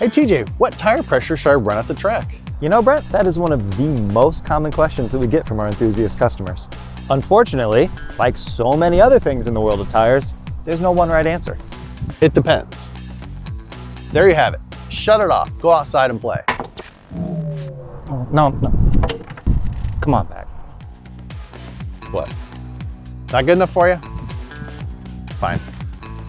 Hey TJ, what tire pressure should I run at the track? You know, Brent, that is one of the most common questions that we get from our enthusiast customers. Unfortunately, like so many other things in the world of tires, there's no one right answer. It depends. There you have it. Shut it off. Go outside and play. Oh, no. Come on back. What? Not good enough for you? Fine.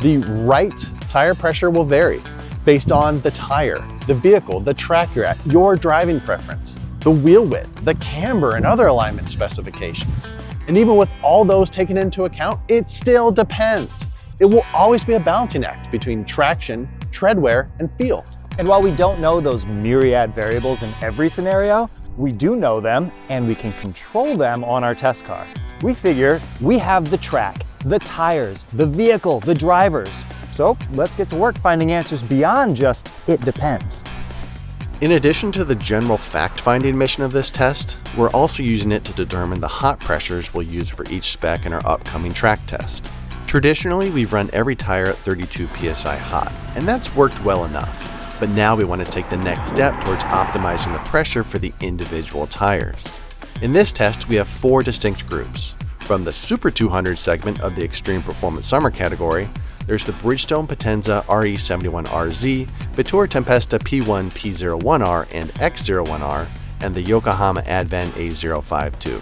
The right tire pressure will vary based on the tire, the vehicle, the track you're at, your driving preference, the wheel width, the camber, and other alignment specifications. And even with all those taken into account, it still depends. It will always be a balancing act between traction, tread wear, and feel. And while we don't know those myriad variables in every scenario, we do know them and we can control them on our test car. We figure we have the track, the tires, the vehicle, the drivers. So let's get to work finding answers beyond just "it depends." In addition to the general fact-finding mission of this test, we're also using it to determine the hot pressures we'll use for each spec in our upcoming track test. Traditionally, we've run every tire at 32 PSI hot, and that's worked well enough. But now we want to take the next step towards optimizing the pressure for the individual tires. In this test, we have 4 distinct groups. From the Super 200 segment of the Extreme Performance Summer category, there's the Bridgestone Potenza RE71RZ, Vittoria Tempesta P1, P01R, and X01R, and the Yokohama Advan A052.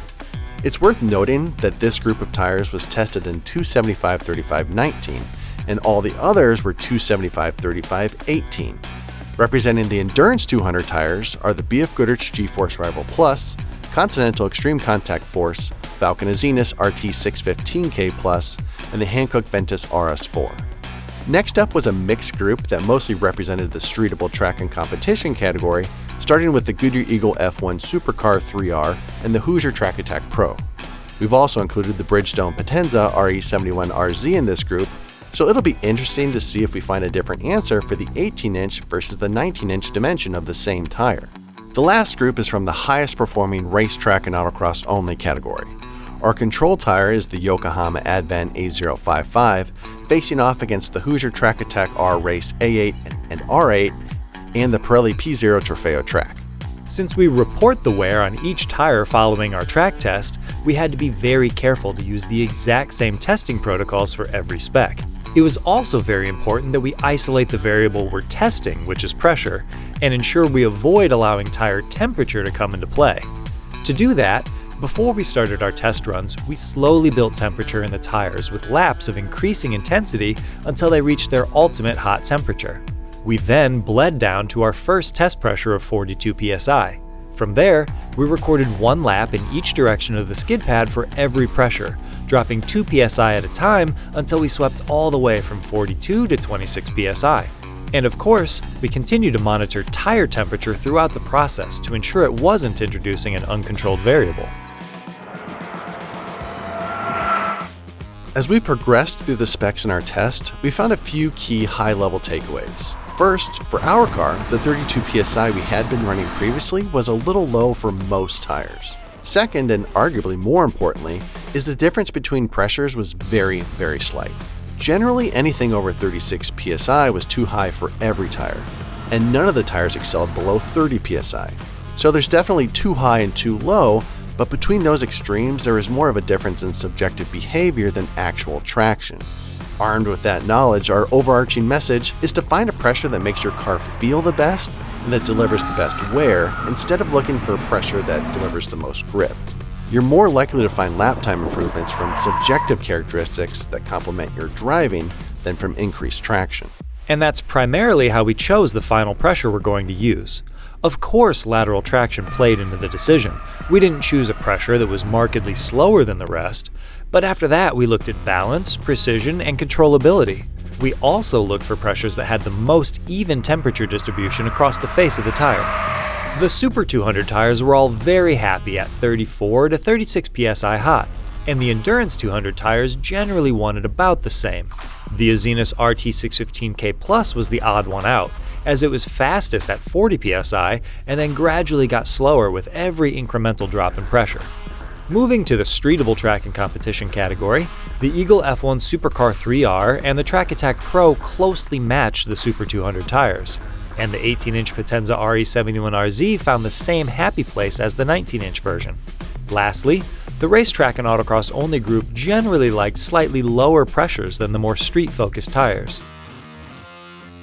It's worth noting that this group of tires was tested in 275/35/19, and all the others were 275/35/18. Representing the Endurance 200 tires are the BF Goodrich G-Force Rival Plus, Continental Extreme Contact Force, Falcon Azenis RT615K Plus, and the Hankook Ventus RS4. Next up was a mixed group that mostly represented the streetable track and competition category, starting with the Goodyear Eagle F1 Supercar 3R and the Hoosier Track Attack Pro. We've also included the Bridgestone Potenza RE71RZ in this group, so it'll be interesting to see if we find a different answer for the 18-inch versus the 19-inch dimension of the same tire. The last group is from the highest performing racetrack and autocross only category. Our control tire is the Yokohama Advan A055, facing off against the Hoosier Track Attack R Race A8 and R8 and the Pirelli P0 Trofeo track. Since we report the wear on each tire following our track test, we had to be very careful to use the exact same testing protocols for every spec. It was also very important that we isolate the variable we're testing, which is pressure, and ensure we avoid allowing tire temperature to come into play. To do that, before we started our test runs, we slowly built temperature in the tires with laps of increasing intensity until they reached their ultimate hot temperature. We then bled down to our first test pressure of 42 PSI. From there, we recorded 1 lap in each direction of the skid pad for every pressure, dropping 2 PSI at a time until we swept all the way from 42 to 26 PSI. And of course, we continue to monitor tire temperature throughout the process to ensure it wasn't introducing an uncontrolled variable. As we progressed through the specs in our test, we found a few key high-level takeaways. First, for our car, the 32 PSI we had been running previously was a little low for most tires. Second, and arguably more importantly, is the difference between pressures was very, very slight. Generally, anything over 36 PSI was too high for every tire, and none of the tires excelled below 30 PSI. So there's definitely too high and too low, but between those extremes, there is more of a difference in subjective behavior than actual traction. Armed with that knowledge, our overarching message is to find a pressure that makes your car feel the best and that delivers the best wear, instead of looking for a pressure that delivers the most grip. You're more likely to find lap time improvements from subjective characteristics that complement your driving than from increased traction. And that's primarily how we chose the final pressure we're going to use. Of course, lateral traction played into the decision. We didn't choose a pressure that was markedly slower than the rest, but after that we looked at balance, precision, and controllability. We also looked for pressures that had the most even temperature distribution across the face of the tire. The Super 200 tires were all very happy at 34 to 36 PSI hot, and the Endurance 200 tires generally wanted about the same. The Azenis RT615K Plus was the odd one out, as it was fastest at 40 PSI and then gradually got slower with every incremental drop in pressure. Moving to the streetable track and competition category, the Eagle F1 Supercar 3R and the Track Attack Pro closely matched the Super 200 tires. and the 18-inch Potenza RE71RZ found the same happy place as the 19-inch version. Lastly, the racetrack and autocross only group generally liked slightly lower pressures than the more street-focused tires.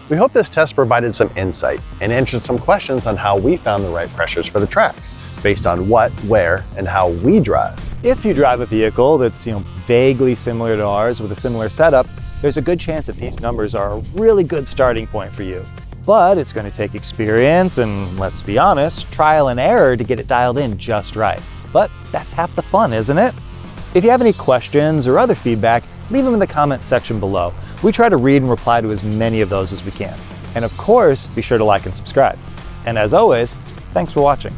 We hope this test provided some insight and answered some questions on how we found the right pressures for the track, based on what, where, and how we drive. If you drive a vehicle that's vaguely similar to ours with a similar setup, there's a good chance that these numbers are a really good starting point for you. But it's going to take experience and, let's be honest, trial and error to get it dialed in just right. But that's half the fun, isn't it? If you have any questions or other feedback, leave them in the comments section below. We try to read and reply to as many of those as we can. And of course, be sure to like and subscribe. And as always, thanks for watching.